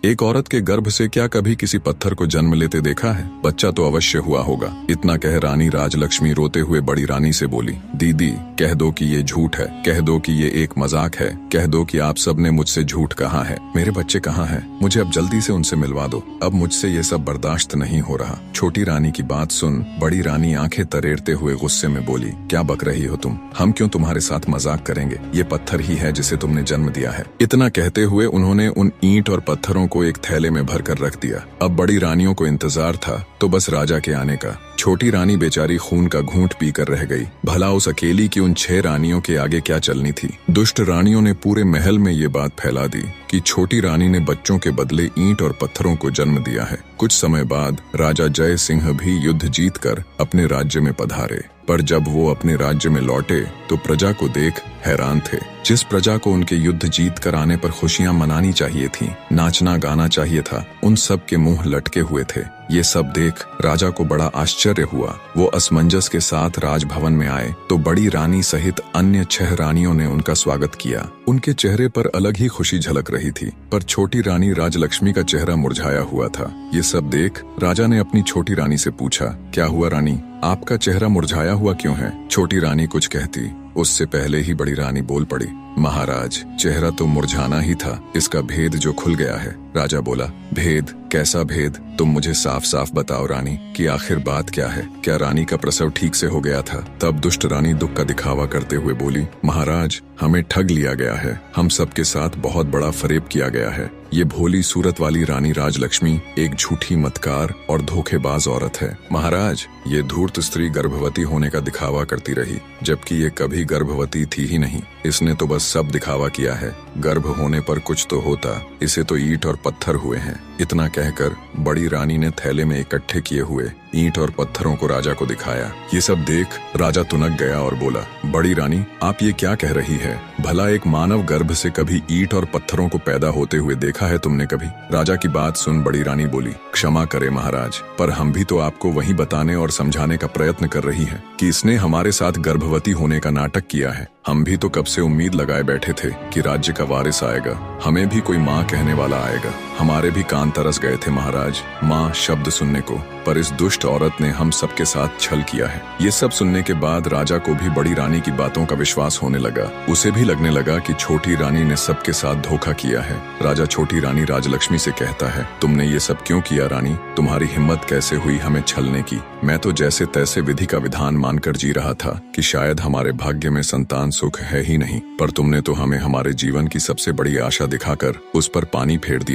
एक औरत के गर्भ से क्या कभी किसी पत्थर को जन्म लेते देखा है? बच्चा तो अवश्य हुआ होगा। इतना कह रानी राजलक्ष्मी रोते हुए बड़ी रानी से बोली, दीदी कह दो कि ये झूठ है, कह दो कि ये एक मजाक है, कह दो कि आप सबने मुझसे झूठ कहा है। मेरे बच्चे कहाँ हैं? मुझे अब जल्दी से उनसे मिलवा दो। अब मुझसे ये सब बर्दाश्त नहीं हो रहा। छोटी रानी की बात सुन बड़ी रानी आंखें तरेरते हुए गुस्से में बोली, क्या बक रही हो तुम? हम क्यों तुम्हारे साथ मजाक करेंगे? ये पत्थर ही है जिसे तुमने जन्म दिया है। इतना कहते हुए उन्होंने उन ईंट और पत्थरों को एक थैले में भरकर रख दिया। अब बड़ी रानियों को इंतजार था तो बस राजा के आने का। छोटी रानी बेचारी खून का घूंट पीकर रह गई। भला उस अकेली की उन 6 रानियों के आगे क्या चलनी थी? दुष्ट रानियों ने पूरे महल में ये बात फैला दी कि छोटी रानी ने बच्चों के बदले ईंट और पत्थरों को जन्म दिया है। कुछ समय बाद राजा जय सिंह भी युद्ध जीतकर अपने राज्य में पधारे, पर जब वो अपने राज्य में लौटे तो प्रजा को देख हैरान थे। जिस प्रजा को उनके युद्ध जीत कर आने पर खुशियां मनानी चाहिए थी, नाचना गाना चाहिए था, उन सब के मुंह लटके हुए थे। ये सब देख राजा को बड़ा आश्चर्य हुआ। वो असमंजस के साथ राजभवन में आए तो बड़ी रानी सहित अन्य 6 रानियों ने उनका स्वागत किया। उनके चेहरे पर अलग ही खुशी झलक रही थी, पर छोटी रानी राजलक्ष्मी का चेहरा मुरझाया हुआ था। ये सब देख राजा ने अपनी छोटी रानी से पूछा, क्या हुआ रानी, आपका चेहरा मुरझाया हुआ क्यों है? छोटी रानी कुछ कहती, उससे पहले ही बड़ी रानी बोल पड़ी, महाराज चेहरा तो मुरझाना ही था, इसका भेद जो खुल गया है। राजा बोला, भेद? कैसा भेद? तुम मुझे साफ साफ बताओ रानी कि आखिर बात क्या है? क्या रानी का प्रसव ठीक से हो गया था? तब दुष्ट रानी दुख का दिखावा करते हुए बोली, महाराज हमें ठग लिया गया है, हम सबके साथ बहुत बड़ा फरेब किया गया है। ये भोली सूरत वाली रानी राजलक्ष्मी एक झूठी मतकार और धोखेबाज औरत है। महाराज ये धूर्त स्त्री गर्भवती होने का दिखावा करती रही, जबकि ये कभी गर्भवती थी ही नहीं। इसने तो बस सब दिखावा किया है। गर्भ होने पर कुछ तो होता, इसे तो ईंट और पत्थर हुए हैं। इतना कहकर बड़ी रानी ने थैले में इकट्ठे किए हुए ईंट और पत्थरों को राजा को दिखाया। ये सब देख राजा तुनक गया और बोला, बड़ी रानी आप ये क्या कह रही है? भला एक मानव गर्भ से कभी ईंट और पत्थरों को पैदा होते हुए देखा है तुमने कभी? राजा की बात सुन बड़ी रानी बोली, क्षमा करे महाराज, पर हम भी तो आपको वही बताने और समझाने का प्रयत्न कर रही हैं कि इसने हमारे साथ गर्भवती होने का नाटक किया है। हम भी तो कब से उम्मीद लगाए बैठे थे कि राज्य का वारिस आएगा, हमें भी कोई माँ कहने वाला आएगा। हमारे भी कान तरस गए थे महाराज माँ शब्द सुनने को, पर इस दुष्ट औरत ने हम सबके साथ छल किया है। ये सब सुनने के बाद राजा को भी बड़ी रानी की बातों का विश्वास होने लगा। उसे भी लगने लगा कि छोटी रानी ने सबके साथ धोखा किया है। राजा छोटी रानी राजलक्ष्मी से कहता है, तुमने ये सब क्यों किया रानी? तुम्हारी हिम्मत कैसे हुई हमें छलने की? मैं तो जैसे तैसे विधि का विधान मानकर जी रहा था कि शायद हमारे भाग्य में संतान सुख है ही नहीं, पर तुमने तो हमें हमारे जीवन की सबसे बड़ी आशा दिखाकर उस पर पानी फेर दिया।